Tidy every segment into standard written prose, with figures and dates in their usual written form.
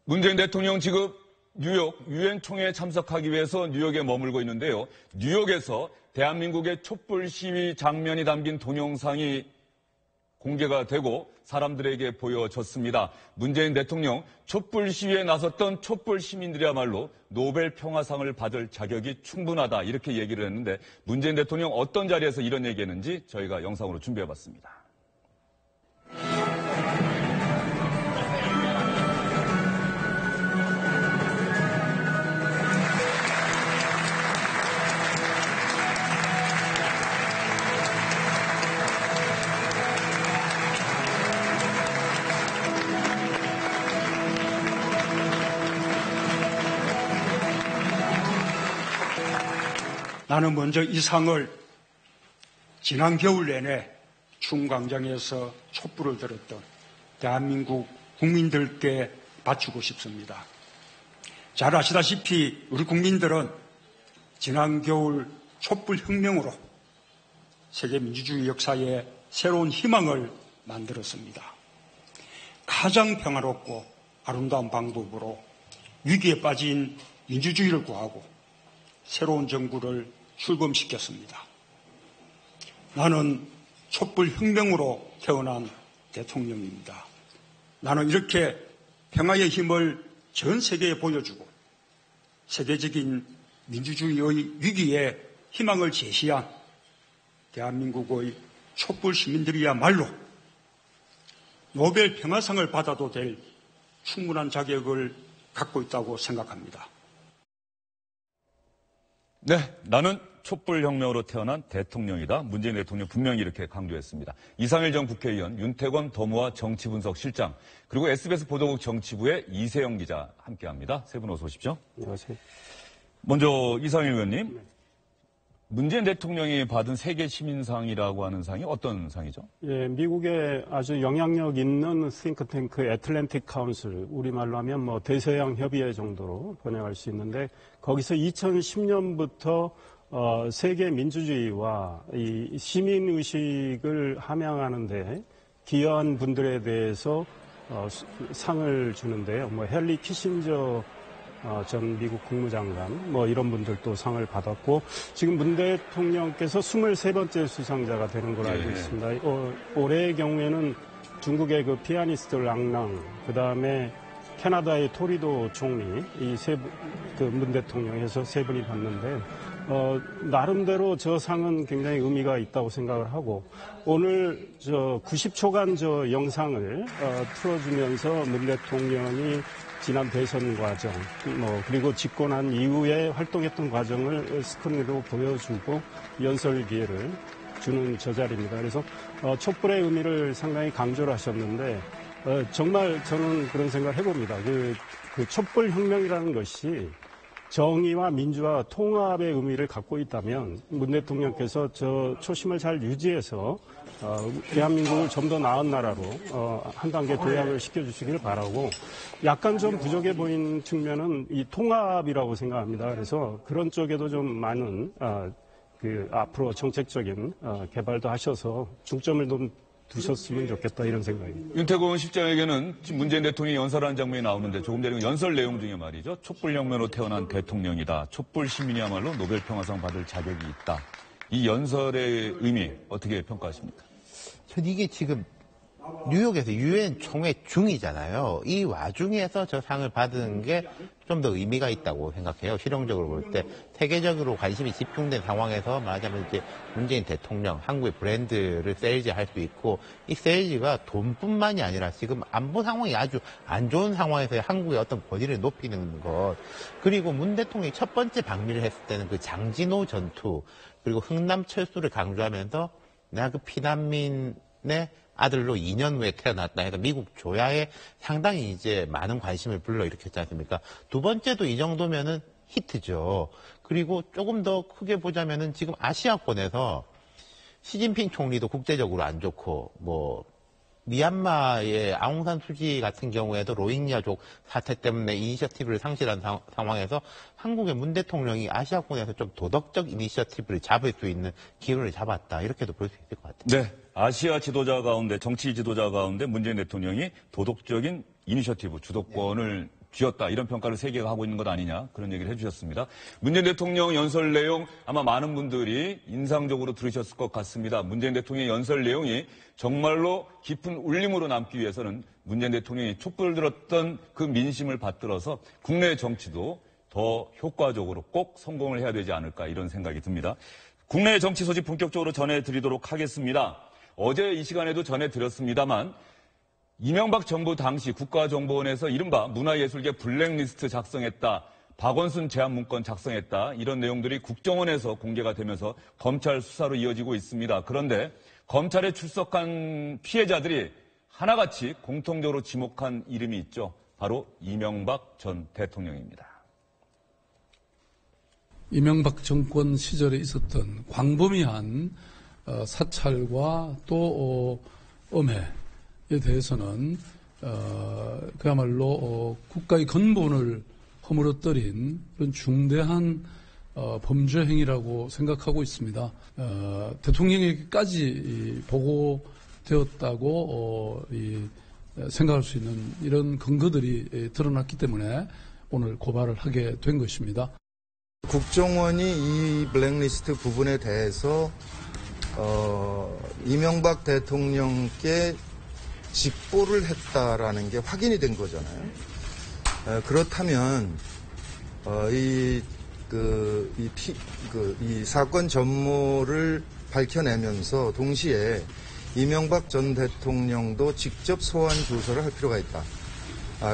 문재인 대통령 지금 뉴욕 유엔 총회에 참석하기 위해서 뉴욕에 머물고 있는데요. 뉴욕에서 대한민국의 촛불 시위 장면이 담긴 동영상이 공개가 되고 사람들에게 보여졌습니다. 문재인 대통령 촛불 시위에 나섰던 촛불 시민들이야말로 노벨 평화상을 받을 자격이 충분하다 이렇게 얘기를 했는데 문재인 대통령 어떤 자리에서 이런 얘기했는지 저희가 영상으로 준비해봤습니다. 나는 먼저 이 상을 지난 겨울 내내 충광장에서 촛불을 들었던 대한민국 국민들께 바치고 싶습니다. 잘 아시다시피 우리 국민들은 지난 겨울 촛불 혁명으로 세계 민주주의 역사에 새로운 희망을 만들었습니다. 가장 평화롭고 아름다운 방법으로 위기에 빠진 민주주의를 구하고 새로운 정부를 출범시켰습니다. 나는 촛불 혁명으로 태어난 대통령입니다. 나는 이렇게 평화의 힘을 전 세계에 보여주고 세계적인 민주주의의 위기에 희망을 제시한 대한민국의 촛불 시민들이야말로 노벨 평화상을 받아도 될 충분한 자격을 갖고 있다고 생각합니다. 네, 나는 촛불혁명으로 태어난 대통령이다. 문재인 대통령 분명히 이렇게 강조했습니다. 이상일 전 국회의원, 윤태권 더모아 정치분석실장, 그리고 SBS 보도국 정치부의 이세영 기자 함께합니다. 세 분 어서 오십시오. 안녕하세요. 먼저 이상일 의원님, 문재인 대통령이 받은 세계 시민상이라고 하는 상이 어떤 상이죠? 예, 미국의 아주 영향력 있는 싱크탱크 애틀랜틱 카운슬, 우리말로 하면 뭐 대서양 협의회 정도로 번역할 수 있는데 거기서 2010년부터 세계 민주주의와 이 시민 의식을 함양하는데 기여한 분들에 대해서 상을 주는데요. 뭐 헨리 키신저 전 미국 국무장관 뭐 이런 분들도 상을 받았고 지금 문 대통령께서 23번째 수상자가 되는 걸로 알고 있습니다. 올해의 경우에는 중국의 그 피아니스트 랑랑, 그다음에 캐나다의 토리도 총리 이 세 분, 그 문 대통령 해서 세 분이 받는데 나름대로 저 상은 굉장히 의미가 있다고 생각을 하고 오늘 저 90초간 저 영상을 틀어주면서 문 대통령이 지난 대선 과정, 그리고 집권한 이후에 활동했던 과정을 스크린으로 보여주고 연설 기회를 주는 저 자리입니다. 그래서 촛불의 의미를 상당히 강조를 하셨는데, 정말 저는 그런 생각을 해봅니다. 그 촛불 혁명이라는 것이 정의와 민주화 통합의 의미를 갖고 있다면 문 대통령께서 저 초심을 잘 유지해서 대한민국을 좀 더 나은 나라로 한 단계 도약을 시켜주시길 바라고 약간 좀 부족해 보이는 측면은 이 통합이라고 생각합니다. 그래서 그런 쪽에도 좀 많은 앞으로 정책적인 개발도 하셔서 중점을 좀 두셨으면 좋겠다 이런 생각입니다. 윤태권 실장에게는 문재인 대통령이 연설하는 장면이 나오는데 조금 전에 연설 내용 중에 말이죠. 촛불혁명으로 태어난 대통령이다. 촉불 시민이야말로 노벨 평화상 받을 자격이 있다. 이 연설의 의미 어떻게 평가하십니까? 전 이게 지금 뉴욕에서 유엔 총회 중이잖아요. 이 와중에서 저 상을 받은 게 좀 더 의미가 있다고 생각해요. 실용적으로 볼 때 세계적으로 관심이 집중된 상황에서 말하자면 이제 문재인 대통령 한국의 브랜드를 세일즈할 수 있고 이 세일즈가 돈뿐만이 아니라 지금 안보 상황이 아주 안 좋은 상황에서 한국의 어떤 권위를 높이는 것 그리고 문 대통령이 첫 번째 방미를 했을 때는 그 장진호 전투 그리고 흥남 철수를 강조하면서 내가 그 피난민의 아들로 2년 후에 태어났다 해서 미국 조야에 상당히 이제 많은 관심을 불러일으켰지 않습니까? 두 번째도 이 정도면은 히트죠. 그리고 조금 더 크게 보자면은 지금 아시아권에서 시진핑 총리도 국제적으로 안 좋고 뭐 미얀마의 아웅산 수지 같은 경우에도 로힝야족 사태 때문에 이니셔티브를 상실한 상황에서 한국의 문 대통령이 아시아권에서 좀 도덕적 이니셔티브를 잡을 수 있는 기회를 잡았다. 이렇게도 볼 수 있을 것 같아요. 네. 아시아 지도자 가운데, 정치 지도자 가운데 문재인 대통령이 도덕적인 이니셔티브, 주도권을 쥐었다. 이런 평가를 세계가 하고 있는 것 아니냐. 그런 얘기를 해주셨습니다. 문재인 대통령 연설 내용 아마 많은 분들이 인상적으로 들으셨을 것 같습니다. 문재인 대통령의 연설 내용이 정말로 깊은 울림으로 남기 위해서는 문재인 대통령이 촛불 들었던 그 민심을 받들어서 국내 정치도 더 효과적으로 꼭 성공을 해야 되지 않을까 이런 생각이 듭니다. 국내 정치 소식 본격적으로 전해드리도록 하겠습니다. 어제 이 시간에도 전해드렸습니다만 이명박 정부 당시 국가정보원에서 이른바 문화예술계 블랙리스트 작성했다. 박원순 제안 문건 작성했다. 이런 내용들이 국정원에서 공개가 되면서 검찰 수사로 이어지고 있습니다. 그런데 검찰에 출석한 피해자들이 하나같이 공통적으로 지목한 이름이 있죠. 바로 이명박 전 대통령입니다. 이명박 정권 시절에 있었던 광범위한 사찰과 또 엄해에 대해서는 그야말로 국가의 근본을 허물어뜨린 그런 중대한 범죄 행위라고 생각하고 있습니다. 대통령에게까지 보고되었다고 생각할 수 있는 이런 근거들이 드러났기 때문에 오늘 고발을 하게 된 것입니다. 국정원이 이 블랙리스트 부분에 대해서 이명박 대통령께 직보를 했다라는 게 확인이 된 거잖아요. 그렇다면 이 사건 전모를 밝혀내면서 동시에 이명박 전 대통령도 직접 소환 조사를 할 필요가 있다.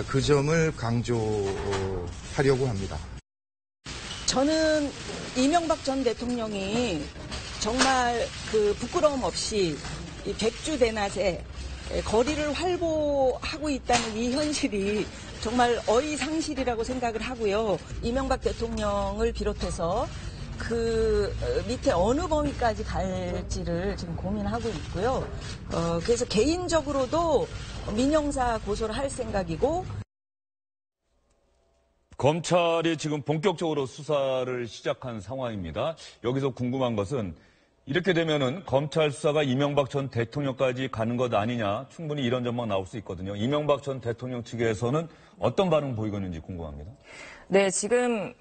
그 점을 강조하려고 합니다. 저는 이명박 전 대통령이 정말 그 부끄러움 없이 이 백주대낮에 거리를 활보하고 있다는 이 현실이 정말 어이상실이라고 생각을 하고요. 이명박 대통령을 비롯해서 그 밑에 어느 범위까지 갈지를 지금 고민하고 있고요. 그래서 개인적으로도 민형사 고소를 할 생각이고. 검찰이 지금 본격적으로 수사를 시작한 상황입니다. 여기서 궁금한 것은 이렇게 되면은 검찰 수사가 이명박 전 대통령까지 가는 것 아니냐, 충분히 이런 전망 나올 수 있거든요. 이명박 전 대통령 측에서는 어떤 반응 보이고 있는지 궁금합니다. 네, 지금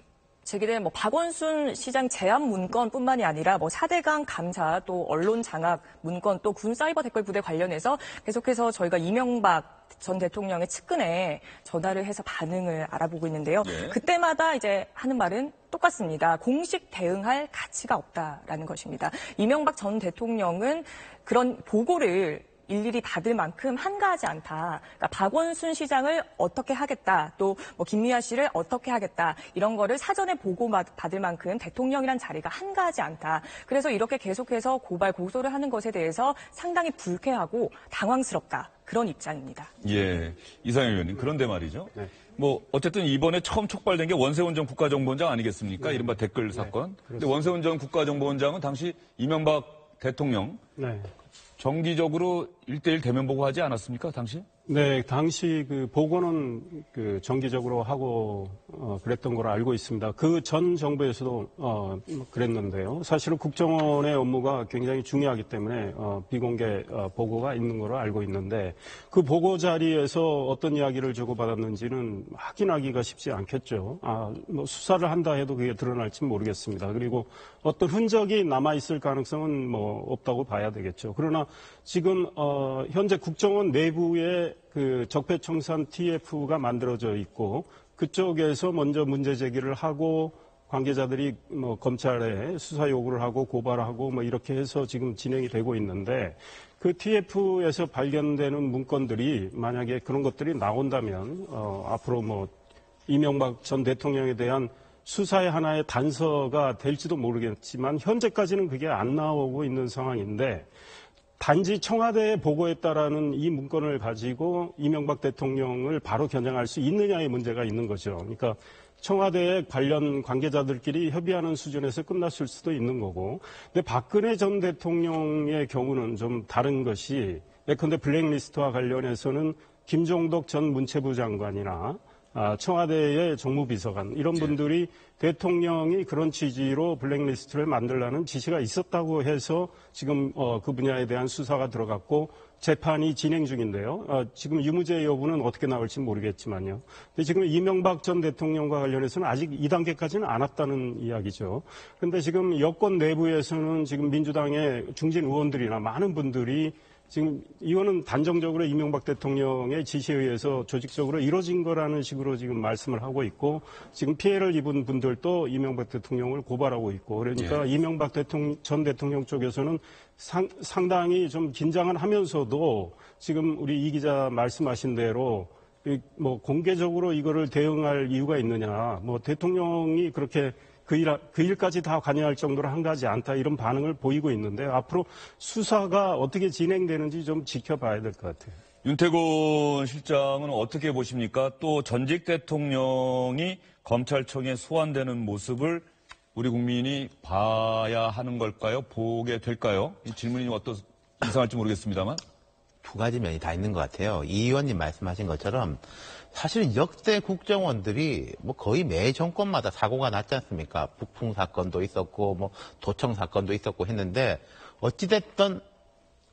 제기된 박원순 시장 제안 문건뿐만이 아니라 4대강 감사 또 언론 장악 문건 또 군 사이버 댓글 부대 관련해서 계속해서 저희가 이명박 전 대통령의 측근에 전화를 해서 반응을 알아보고 있는데요. 예. 그때마다 이제 하는 말은 똑같습니다. 공식 대응할 가치가 없다라는 것입니다. 이명박 전 대통령은 그런 보고를 일일이 받을 만큼 한가하지 않다. 그러니까 박원순 시장을 어떻게 하겠다, 또 김미아 씨를 어떻게 하겠다, 이런 거를 사전에 보고받을 만큼 대통령이란 자리가 한가하지 않다. 그래서 이렇게 계속해서 고발, 고소를 하는 것에 대해서 상당히 불쾌하고 당황스럽다. 그런 입장입니다. 예, 이상현 의원님. 그런데 말이죠. 네. 어쨌든 이번에 처음 촉발된 게 원세훈 전 국가정보원장 아니겠습니까? 네. 이른바 댓글 사건. 네, 근데 원세훈 전 국가정보원장은 당시 이명박 대통령. 네. 정기적으로 1대1 대면 보고하지 않았습니까, 당시? 네, 당시 그 보고는 정기적으로 하고 그랬던 걸로 알고 있습니다. 그 전 정부에서도 그랬는데요. 사실은 국정원의 업무가 굉장히 중요하기 때문에 비공개 보고가 있는 걸로 알고 있는데 그 보고 자리에서 어떤 이야기를 주고받았는지는 확인하기가 쉽지 않겠죠. 수사를 한다 해도 그게 드러날지는 모르겠습니다. 그리고 어떤 흔적이 남아 있을 가능성은 없다고 봐야 되겠죠. 그러나 지금 현재 국정원 내부에 그 적폐청산 TF가 만들어져 있고 그쪽에서 먼저 문제 제기를 하고 관계자들이 검찰에 수사 요구를 하고 고발하고 이렇게 해서 지금 진행이 되고 있는데 그 TF에서 발견되는 문건들이 만약에 그런 것들이 나온다면 앞으로 이명박 전 대통령에 대한 수사의 하나의 단서가 될지도 모르겠지만 현재까지는 그게 안 나오고 있는 상황인데 단지 청와대에 보고했다라는 이 문건을 가지고 이명박 대통령을 바로 겨냥할 수 있느냐의 문제가 있는 거죠. 그러니까 청와대의 관련 관계자들끼리 협의하는 수준에서 끝났을 수도 있는 거고. 근데 박근혜 전 대통령의 경우는 좀 다른 것이 예컨대 블랙리스트와 관련해서는 김종덕 전 문체부 장관이나 청와대의 정무비서관 이런 분들이 대통령이 그런 취지로 블랙리스트를 만들라는 지시가 있었다고 해서 지금 그 분야에 대한 수사가 들어갔고 재판이 진행 중인데요. 지금 유무죄 여부는 어떻게 나올지 모르겠지만요. 근데 지금 이명박 전 대통령과 관련해서는 아직 2단계까지는 안 왔다는 이야기죠. 그런데 지금 여권 내부에서는 지금 민주당의 중진 의원들이나 많은 분들이 지금 이거는 단정적으로 이명박 대통령의 지시에 의해서 조직적으로 이루어진 거라는 식으로 지금 말씀을 하고 있고 지금 피해를 입은 분들도 이명박 대통령을 고발하고 있고 그러니까 이명박 전 대통령 쪽에서는 상당히 좀 긴장을 하면서도 지금 우리 이 기자 말씀하신 대로 뭐 공개적으로 이거를 대응할 이유가 있느냐 뭐 대통령이 그렇게 그 일까지 다 관여할 정도로 한가하지 않다 이런 반응을 보이고 있는데 앞으로 수사가 어떻게 진행되는지 좀 지켜봐야 될 것 같아요. 윤태곤 실장은 어떻게 보십니까? 또 전직 대통령이 검찰청에 소환되는 모습을 우리 국민이 봐야 하는 걸까요? 보게 될까요? 이 질문이 어떤 이상할지 모르겠습니다만. 두 가지 면이 다 있는 것 같아요. 이 의원님 말씀하신 것처럼 사실은 역대 국정원들이 뭐 거의 매 정권마다 사고가 났지 않습니까? 북풍 사건도 있었고 뭐 도청 사건도 있었고 했는데 어찌됐든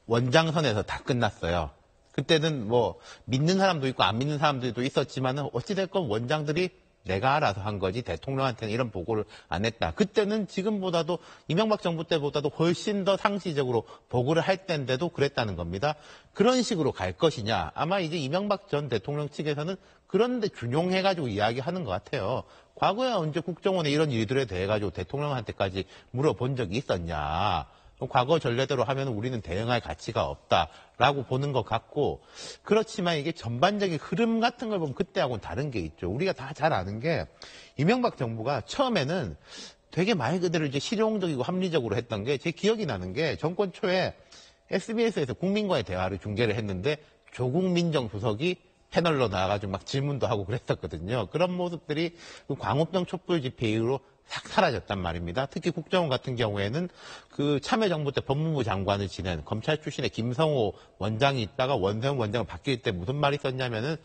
원장선에서 다 끝났어요. 그때는 뭐 믿는 사람도 있고 안 믿는 사람들도 있었지만은 어찌됐건 원장들이 내가 알아서 한 거지 대통령한테는 이런 보고를 안 했다. 그때는 지금보다도 이명박 정부 때보다도 훨씬 더 상시적으로 보고를 할 때인데도 그랬다는 겁니다. 그런 식으로 갈 것이냐. 아마 이제 이명박 전 대통령 측에서는 그런데 준용해가지고 이야기하는 것 같아요. 과거에 언제 국정원에 이런 일들에 대해 가지고 대통령한테까지 물어본 적이 있었냐. 과거 전례대로 하면 우리는 대응할 가치가 없다라고 보는 것 같고 그렇지만 이게 전반적인 흐름 같은 걸 보면 그때하고는 다른 게 있죠. 우리가 다 잘 아는 게 이명박 정부가 처음에는 되게 말 그대로 이제 실용적이고 합리적으로 했던 게 제 기억이 나는 게 정권 초에 SBS에서 국민과의 대화를 중계를 했는데 조국 민정수석이 패널로 나와가지고 막 질문도 하고 그랬었거든요. 그런 모습들이 그 광우병 촛불 집회 이후로 싹 사라졌단 말입니다. 특히 국정원 같은 경우에는 그 참여정부 때 법무부 장관을 지낸 검찰 출신의 김성호 원장이 있다가 원세훈 원장을 바뀔 때 무슨 말이 있었냐면은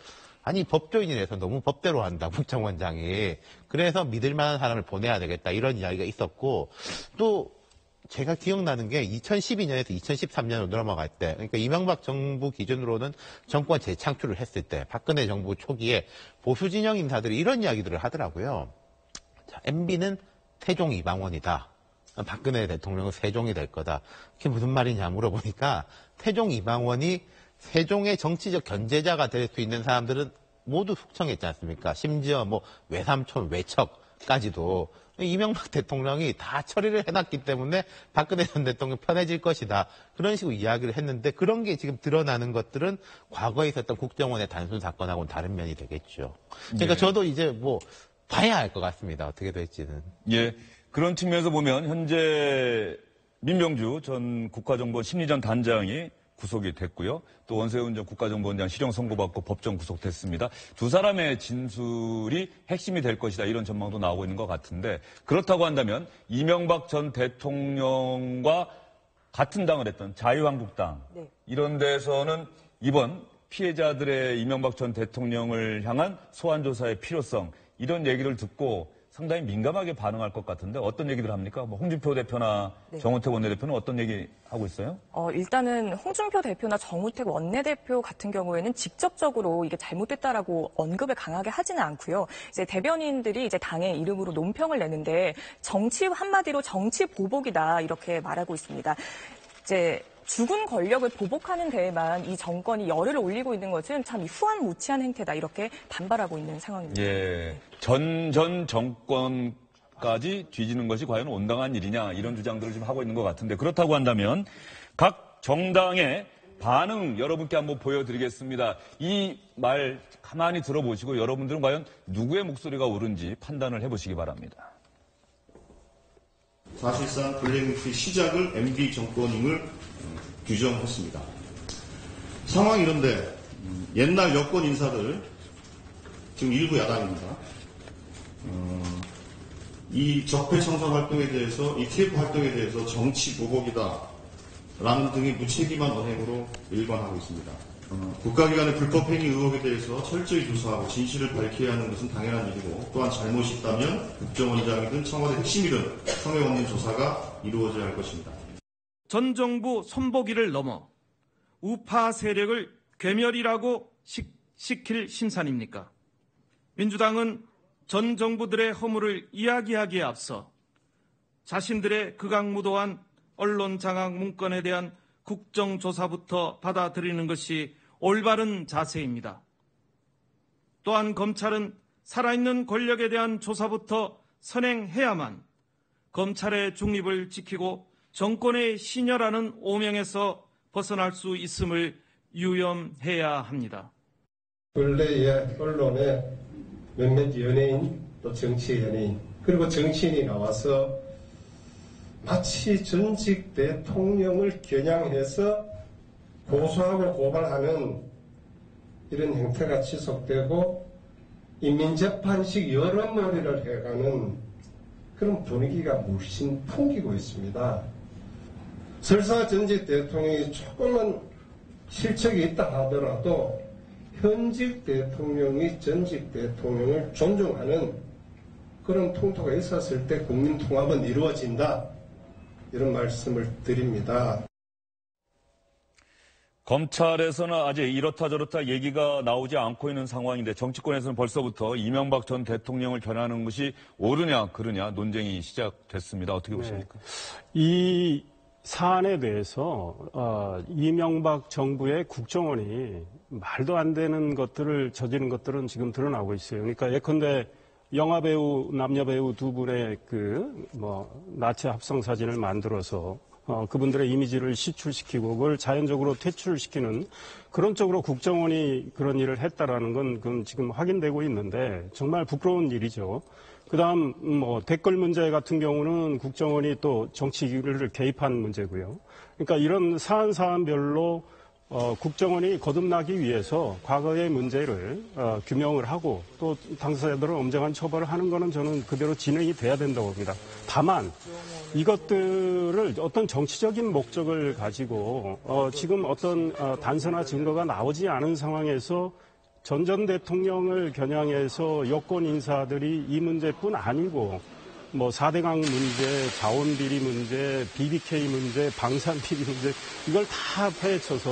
아니 법조인이라서 너무 법대로 한다 국정원장이. 그래서 믿을 만한 사람을 보내야 되겠다 이런 이야기가 있었고 또 제가 기억나는 게 2012년에서 2013년으로 넘어갈 때 그러니까 이명박 정부 기준으로는 정권 재창출을 했을 때 박근혜 정부 초기에 보수 진영 인사들이 이런 이야기들을 하더라고요. 자, MB는 태종 이방원이다. 박근혜 대통령은 세종이 될 거다. 그게 무슨 말이냐 물어보니까 태종 이방원이 세종의 정치적 견제자가 될 수 있는 사람들은 모두 숙청했지 않습니까? 심지어 뭐 외삼촌, 외척까지도 이명박 대통령이 다 처리를 해놨기 때문에 박근혜 전 대통령 편해질 것이다. 그런 식으로 이야기를 했는데 그런 게 지금 드러나는 것들은 과거에 있었던 국정원의 단순 사건하고는 다른 면이 되겠죠. 그러니까 저도 이제 뭐 봐야 할 것 같습니다. 어떻게 될지는. 예. 그런 측면에서 보면 현재 민병주 전 국가정보원 심리전 단장이 구속이 됐고요. 또 원세훈 전 국가정보원장 실형 선고받고 법정 구속됐습니다. 두 사람의 진술이 핵심이 될 것이다. 이런 전망도 나오고 있는 것 같은데 그렇다고 한다면 이명박 전 대통령과 같은 당을 했던 자유한국당 이런 데서는 이번 피해자들의 이명박 전 대통령을 향한 소환조사의 필요성 이런 얘기를 듣고 상당히 민감하게 반응할 것 같은데 어떤 얘기들 합니까? 뭐 홍준표 대표나 정우택 원내대표는 어떤 얘기 하고 있어요? 일단은 홍준표 대표나 정우택 원내대표 같은 경우에는 직접적으로 이게 잘못됐다라고 언급을 강하게 하지는 않고요. 이제 대변인들이 이제 당의 이름으로 논평을 내는데 정치 한마디로 정치 보복이다 이렇게 말하고 있습니다. 이제 죽은 권력을 보복하는 데에만 이 정권이 열을 올리고 있는 것은 참 후한무치한 행태다 이렇게 반발하고 있는 상황입니다. 예, 전 정권까지 뒤지는 것이 과연 온당한 일이냐 이런 주장들을 지금 하고 있는 것 같은데 그렇다고 한다면 각 정당의 반응 여러분께 한번 보여드리겠습니다. 이 말 가만히 들어보시고 여러분들은 과연 누구의 목소리가 옳은지 판단을 해보시기 바랍니다. 사실상 블랙리스트 시작을 MB 정권임을 규정했습니다. 상황이 이런데 옛날 여권 인사들 지금 일부 야당입니다. 이 적폐청산 활동에 대해서 이 TF 활동에 대해서 정치 보복이다라는 등의 무책임한 언행으로 일관하고 있습니다. 국가기관의 불법 행위 의혹에 대해서 철저히 조사하고 진실을 밝혀야 하는 것은 당연한 일이고 또한 잘못이 있다면 국정원장이든 청와대 핵심이든 성역 없는 조사가 이루어져야 할 것입니다. 전 정부 손보기를 넘어 우파 세력을 괴멸이라고 시킬 심산입니까? 민주당은 전 정부들의 허물을 이야기하기에 앞서 자신들의 극악무도한 언론 장악 문건에 대한 국정조사부터 받아들이는 것이 올바른 자세입니다. 또한 검찰은 살아있는 권력에 대한 조사부터 선행해야만 검찰의 중립을 지키고 정권의 신여라는 오명에서 벗어날 수 있음을 유념해야 합니다. 근래에 언론에 몇몇 연예인 또 정치 연예인 그리고 정치인이 나와서 마치 전직 대통령을 겨냥해서 고소하고 고발하는 이런 행태가 지속되고 인민재판식 여론몰이를 해가는 그런 분위기가 물씬 풍기고 있습니다. 설사 전직 대통령이 조금은 실책이 있다 하더라도 현직 대통령이 전직 대통령을 존중하는 그런 통토가 있었을 때 국민 통합은 이루어진다. 이런 말씀을 드립니다. 검찰에서는 아직 이렇다 저렇다 얘기가 나오지 않고 있는 상황인데 정치권에서는 벌써부터 이명박 전 대통령을 겨냥하는 것이 옳으냐 그르냐 논쟁이 시작됐습니다. 어떻게 보십니까? 이 사안에 대해서 이명박 정부의 국정원이 말도 안 되는 것들을 저지른 것들은 지금 드러나고 있어요. 그러니까 예컨대 영화배우, 남녀배우 두 분의 나치 합성 사진을 만들어서 그분들의 이미지를 시출시키고 그걸 자연적으로 퇴출시키는 그런 쪽으로 국정원이 그런 일을 했다라는 건 그건 지금 확인되고 있는데 정말 부끄러운 일이죠. 그다음 댓글 문제 같은 경우는 국정원이 또 정치를 개입한 문제고요. 그러니까 이런 사안별로 국정원이 거듭나기 위해서 과거의 문제를 규명을 하고 또 당사자들을 엄정한 처벌을 하는 것은 저는 그대로 진행이 돼야 된다고 봅니다. 다만 이것들을 어떤 정치적인 목적을 가지고 지금 어떤 단서나 증거가 나오지 않은 상황에서 전 대통령을 겨냥해서 여권 인사들이 이 문제뿐 아니고 4대강 문제, 자원비리 문제, BBK 문제, 방산비리 문제 이걸 다 파헤쳐서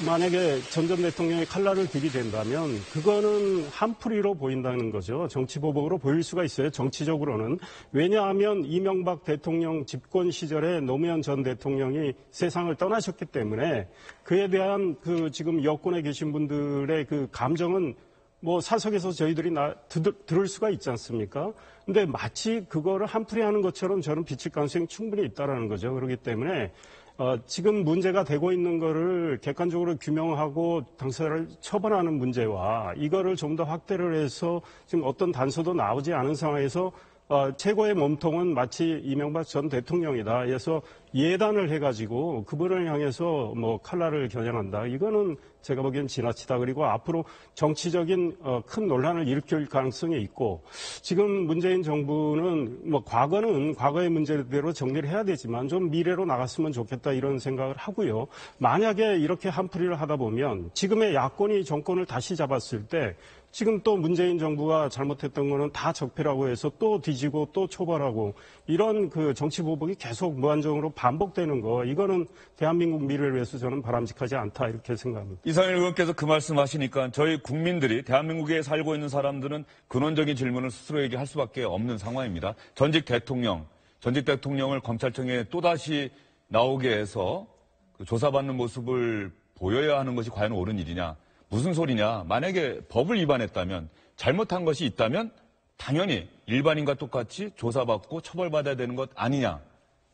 만약에 전 대통령의 칼날을 들이댄다면 그거는 한풀이로 보인다는 거죠. 정치보복으로 보일 수가 있어요. 정치적으로는. 왜냐하면 이명박 대통령 집권 시절에 노무현 전 대통령이 세상을 떠나셨기 때문에 그에 대한 지금 여권에 계신 분들의 그 감정은 사석에서 저희들이 들을 수가 있지 않습니까? 근데 마치 그거를 한풀이 하는 것처럼 저는 비칠 가능성이 충분히 있다라는 거죠. 그렇기 때문에 지금 문제가 되고 있는 거를 객관적으로 규명하고 당사자를 처벌하는 문제와 이거를 좀 더 확대를 해서 지금 어떤 단서도 나오지 않은 상황에서 최고의 몸통은 마치 이명박 전 대통령이다. 그래서 예단을 해가지고 그분을 향해서 칼날을 겨냥한다. 이거는 제가 보기엔 지나치다. 그리고 앞으로 정치적인 큰 논란을 일으킬 가능성이 있고 지금 문재인 정부는 과거는 과거의 문제대로 정리를 해야 되지만 좀 미래로 나갔으면 좋겠다 이런 생각을 하고요. 만약에 이렇게 한풀이를 하다 보면 지금의 야권이 정권을 다시 잡았을 때 지금 또 문재인 정부가 잘못했던 거는 다 적폐라고 해서 또 뒤지고 또 초벌하고 이런 정치 보복이 계속 무한정으로 반복되는 거 이거는 대한민국 미래를 위해서 저는 바람직하지 않다 이렇게 생각합니다. 이상일 의원께서 그 말씀하시니까 저희 국민들이 대한민국에 살고 있는 사람들은 근원적인 질문을 스스로에게 할 수밖에 없는 상황입니다. 전직 대통령을 검찰청에 또다시 나오게 해서 조사받는 모습을 보여야 하는 것이 과연 옳은 일이냐. 무슨 소리냐. 만약에 법을 위반했다면 잘못한 것이 있다면 당연히 일반인과 똑같이 조사받고 처벌받아야 되는 것 아니냐.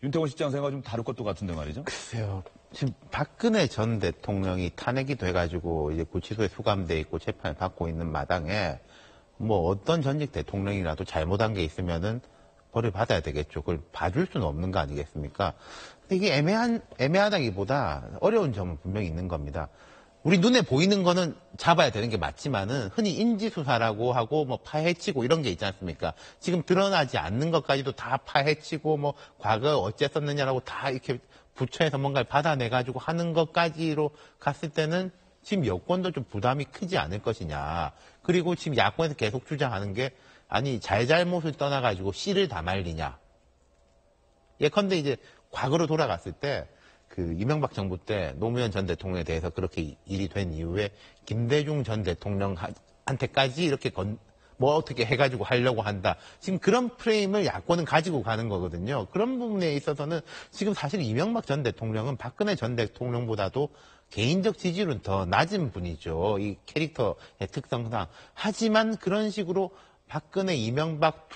윤태곤 실장 생각은 좀 다를 것도 같은데 말이죠. 글쎄요. 지금 박근혜 전 대통령이 탄핵이 돼가지고 이제 구치소에 수감돼 있고 재판을 받고 있는 마당에 어떤 전직 대통령이라도 잘못한 게 있으면은 벌을 받아야 되겠죠. 그걸 봐줄 수는 없는 거 아니겠습니까? 근데 이게 애매하다기보다 어려운 점은 분명히 있는 겁니다. 우리 눈에 보이는 거는 잡아야 되는 게 맞지만은 흔히 인지수사라고 하고 파헤치고 이런 게 있지 않습니까? 지금 드러나지 않는 것까지도 다 파헤치고 과거에 어쨌었느냐라고 다 이렇게 부처에서 뭔가를 받아내가지고 하는 것까지로 갔을 때는 지금 여권도 좀 부담이 크지 않을 것이냐. 그리고 지금 야권에서 계속 주장하는 게 아니 잘잘못을 떠나가지고 씨를 다 말리냐. 예컨대 이제 과거로 돌아갔을 때 그 이명박 정부 때 노무현 전 대통령에 대해서 그렇게 일이 된 이후에 김대중 전 대통령한테까지 이렇게 뭐 어떻게 해가지고 하려고 한다. 지금 그런 프레임을 야권은 가지고 가는 거거든요. 그런 부분에 있어서는 지금 사실 이명박 전 대통령은 박근혜 전 대통령보다도 개인적 지지율은 더 낮은 분이죠. 이 캐릭터의 특성상. 하지만 그런 식으로 박근혜, 이명박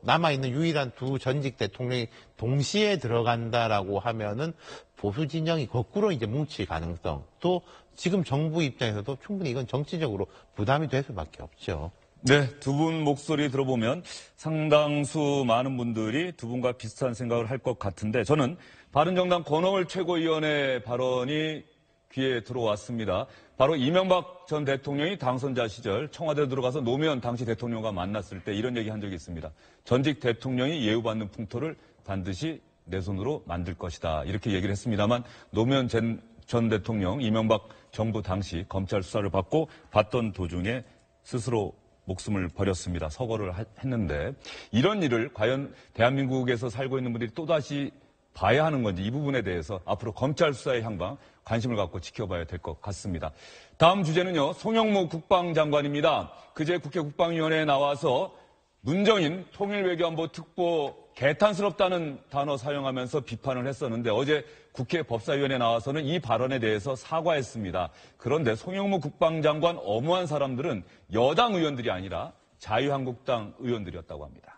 남아있는 유일한 두 전직 대통령이 동시에 들어간다라고 하면은 보수 진영이 거꾸로 이제 뭉칠 가능성, 또 지금 정부 입장에서도 충분히 이건 정치적으로 부담이 될 수밖에 없죠. 네, 두 분 목소리 들어보면 상당수 많은 분들이 두 분과 비슷한 생각을 할 것 같은데 저는 바른정당 권오을 최고위원의 발언이 귀에 들어왔습니다. 바로 이명박 전 대통령이 당선자 시절 청와대 들어가서 노무현 당시 대통령과 만났을 때 이런 얘기 한 적이 있습니다. 전직 대통령이 예우받는 풍토를 반드시 내 손으로 만들 것이다. 이렇게 얘기를 했습니다만 노무현 전 대통령, 이명박 정부 당시 검찰 수사를 받고 받던 도중에 스스로 목숨을 버렸습니다. 서거를 했는데 이런 일을 과연 대한민국에서 살고 있는 분들이 또다시 봐야 하는 건지 이 부분에 대해서 앞으로 검찰 수사의 향방 관심을 갖고 지켜봐야 될 것 같습니다. 다음 주제는요. 송영무 국방장관입니다. 그제 국회 국방위원회에 나와서 문정인 통일외교안보 특보 개탄스럽다는 단어 사용하면서 비판을 했었는데 어제 국회 법사위원회에 나와서는 이 발언에 대해서 사과했습니다. 그런데 송영무 국방장관 엄호한 사람들은 여당 의원들이 아니라 자유한국당 의원들이었다고 합니다.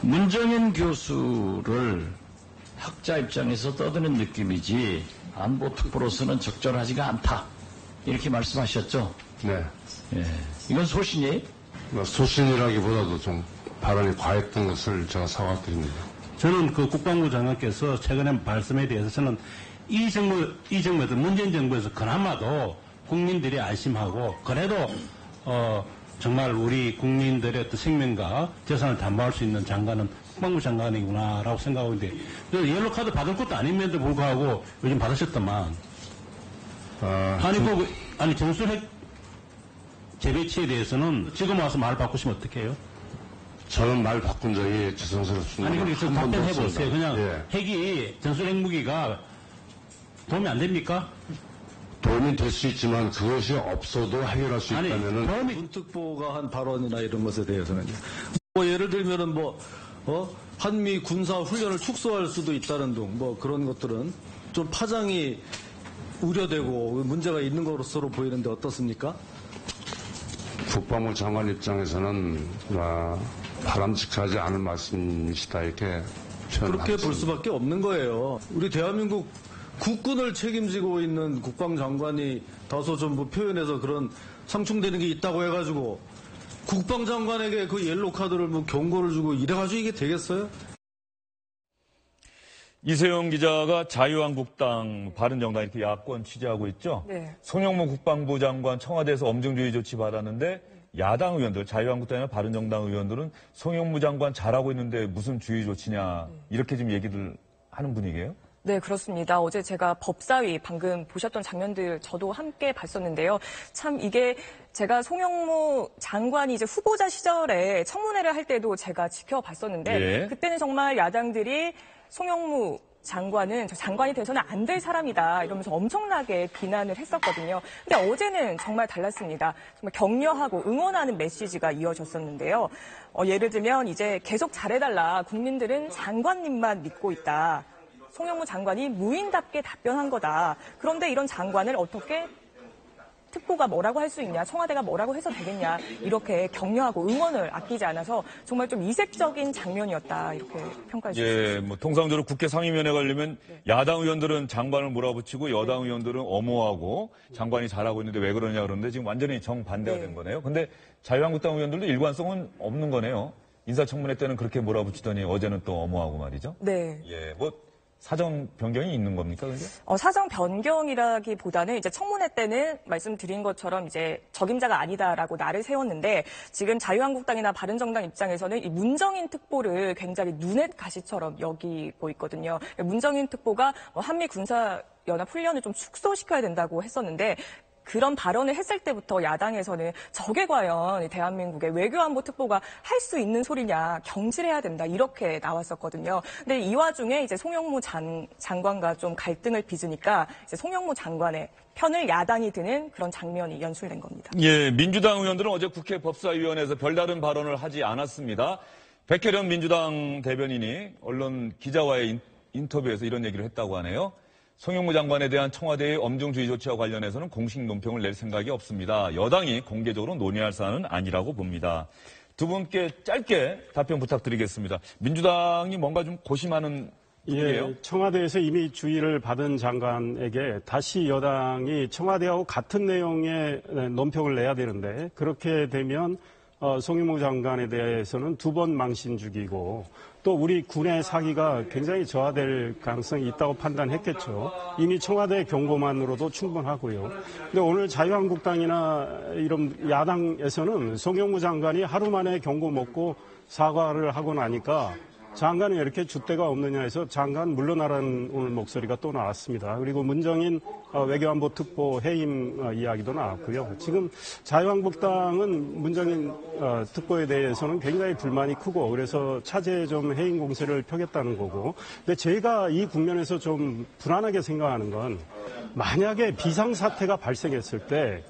문정인 교수를 학자 입장에서 떠드는 느낌이지 안보특보로서는 적절하지가 않다. 이렇게 말씀하셨죠? 네. 예. 이건 소신이에요? 소신이라기보다도 좀 발언이 과했던 것을 제가 사과드립니다. 저는 그 국방부 장관께서 최근에 말씀에 대해서 저는 이 정부에서 문재인 정부에서 그나마도 국민들이 안심하고 그래도 정말 우리 국민들의 어떤 생명과 재산을 담보할 수 있는 장관은 국방부 장관이구나라고 생각하고 있는데 옐로카드 받을 것도 아님에도 불구하고 요즘 받으셨더만 아니 전술핵 재배치에 대해서는 지금 와서 말 바꾸시면 어떡해요? 저는 말 바꾼 적이 죄송스럽습니다. 아니 근데 좀 답변해 보세요. 그냥 핵이 전술핵 무기가 도움이 안 됩니까? 도움이 될 수 있지만 그것이 없어도 해결할 수 있다면은 군특보가 한 발언이나 이런 것에 대해서는요. 예를 들면은 한미 군사 훈련을 축소할 수도 있다는 등 그런 것들은 좀 파장이 우려되고 문제가 있는 것으로 보이는데 어떻습니까? 국방부 장관 입장에서는 바람직하지 않은 말씀이시다 이렇게 표현하겠습니다. 그렇게 볼 수밖에 없는 거예요. 우리 대한민국 국군을 책임지고 있는 국방장관이 다소 좀 표현해서 그런 상충되는 게 있다고 해가지고 국방장관에게 그 옐로카드를 경고를 주고 이래가지고 이게 되겠어요? 이세영 기자가 자유한국당, 바른정당 이렇게 야권 취재하고 있죠. 네. 송영무 국방부 장관 청와대에서 엄정주의 조치 받았는데 야당 의원들, 자유한국당이나 바른정당 의원들은 송영무 장관 잘하고 있는데 무슨 주의 조치냐 이렇게 지금 얘기들 하는 분위기예요? 네, 그렇습니다. 어제 제가 법사위 방금 보셨던 장면들 저도 함께 봤었는데요. 참 이게 제가 송영무 장관이 이제 후보자 시절에 청문회를 할 때도 제가 지켜봤었는데 그때는 정말 야당들이 송영무 장관이 돼서는 안 될 사람이다 이러면서 엄청나게 비난을 했었거든요. 근데 어제는 정말 달랐습니다. 정말 격려하고 응원하는 메시지가 이어졌었는데요. 예를 들면 이제 계속 잘해달라. 국민들은 장관님만 믿고 있다. 송영무 장관이 무인답게 답변한 거다. 그런데 이런 장관을 어떻게 특보가 뭐라고 할 수 있냐, 청와대가 뭐라고 해서 되겠냐, 이렇게 격려하고 응원을 아끼지 않아서 정말 좀 이색적인 장면이었다, 이렇게 평가해 주셨습니다. 통상적으로 국회 상임위원회 가려면 야당 의원들은 장관을 몰아붙이고 여당 의원들은 엄호하고 장관이 잘하고 있는데 왜 그러냐 그러는데 지금 완전히 정반대가 된 거네요. 근데 자유한국당 의원들도 일관성은 없는 거네요. 인사청문회 때는 그렇게 몰아붙이더니 어제는 또 엄호하고 말이죠. 네. 사정 변경이 있는 겁니까, 근데? 사정 변경이라기보다는 이제 청문회 때는 말씀드린 것처럼 이제 적임자가 아니다라고 날을 세웠는데 지금 자유한국당이나 바른정당 입장에서는 이 문정인 특보를 굉장히 눈엣 가시처럼 여기고 있거든요. 문정인 특보가 한미 군사 연합 훈련을 좀 축소시켜야 된다고 했었는데 그런 발언을 했을 때부터 야당에서는 저게 과연 대한민국의 외교안보 특보가 할 수 있는 소리냐, 경질해야 된다 이렇게 나왔었거든요. 근데 이 와중에 이제 송영무 장관과 좀 갈등을 빚으니까 이제 송영무 장관의 편을 야당이 드는 그런 장면이 연출된 겁니다. 예, 민주당 의원들은 어제 국회 법사위원회에서 별다른 발언을 하지 않았습니다. 백혜련 민주당 대변인이 언론 기자와의 인터뷰에서 이런 얘기를 했다고 하네요. 송영무 장관에 대한 청와대의 엄중주의 조치와 관련해서는 공식 논평을 낼 생각이 없습니다. 여당이 공개적으로 논의할 사안은 아니라고 봅니다. 두 분께 짧게 답변 부탁드리겠습니다. 민주당이 뭔가 좀 고심하는 예, 청와대에서 이미 주의를 받은 장관에게 다시 여당이 청와대하고 같은 내용의 논평을 내야 되는데 그렇게 되면 송영무 장관에 대해서는 두 번 망신 주기고 또 우리 군의 사기가 굉장히 저하될 가능성이 있다고 판단했겠죠. 이미 청와대 경고만으로도 충분하고요. 근데 오늘 자유한국당이나 이런 야당에서는 송영무 장관이 하루 만에 경고 먹고 사과를 하고 나니까 장관이 이렇게 줏대가 없느냐 해서 장관 물러나라는 오늘 목소리가 또 나왔습니다. 그리고 문정인 외교안보 특보 해임 이야기도 나왔고요. 지금 자유한국당은 문정인 특보에 대해서는 굉장히 불만이 크고 그래서 차제 좀 해임 공세를 펴겠다는 거고. 근데 제가 이 국면에서 좀 불안하게 생각하는 건 만약에 비상사태가 발생했을 때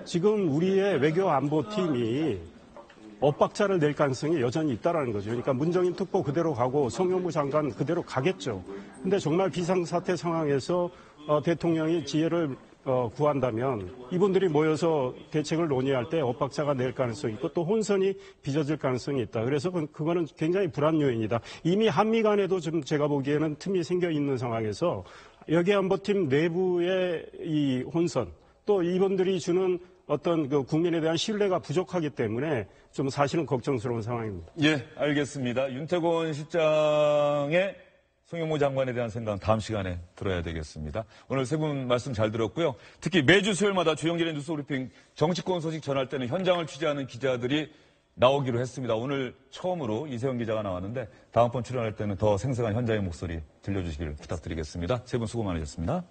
지금 우리의 외교안보팀이 엇박자를 낼 가능성이 여전히 있다라는 거죠. 그러니까 문정인 특보 그대로 가고 송영무 장관 그대로 가겠죠. 근데 정말 비상사태 상황에서 대통령이 지혜를 구한다면 이분들이 모여서 대책을 논의할 때 엇박자가 낼 가능성이 있고 또 혼선이 빚어질 가능성이 있다. 그래서 그거는 굉장히 불안 요인이다. 이미 한미 간에도 좀 제가 보기에는 틈이 생겨 있는 상황에서 외교안보팀 내부의 이 혼선 또 이분들이 주는 어떤 그 국민에 대한 신뢰가 부족하기 때문에 좀 사실은 걱정스러운 상황입니다. 예, 알겠습니다. 윤태곤 실장의 송영무 장관에 대한 생각 다음 시간에 들어야 되겠습니다. 오늘 세 분 말씀 잘 들었고요. 특히 매주 수요일마다 주영진의 뉴스브리핑 정치권 소식 전할 때는 현장을 취재하는 기자들이 나오기로 했습니다. 오늘 처음으로 이세영 기자가 나왔는데 다음번 출연할 때는 더 생생한 현장의 목소리 들려주시길 부탁드리겠습니다. 세 분 수고 많으셨습니다.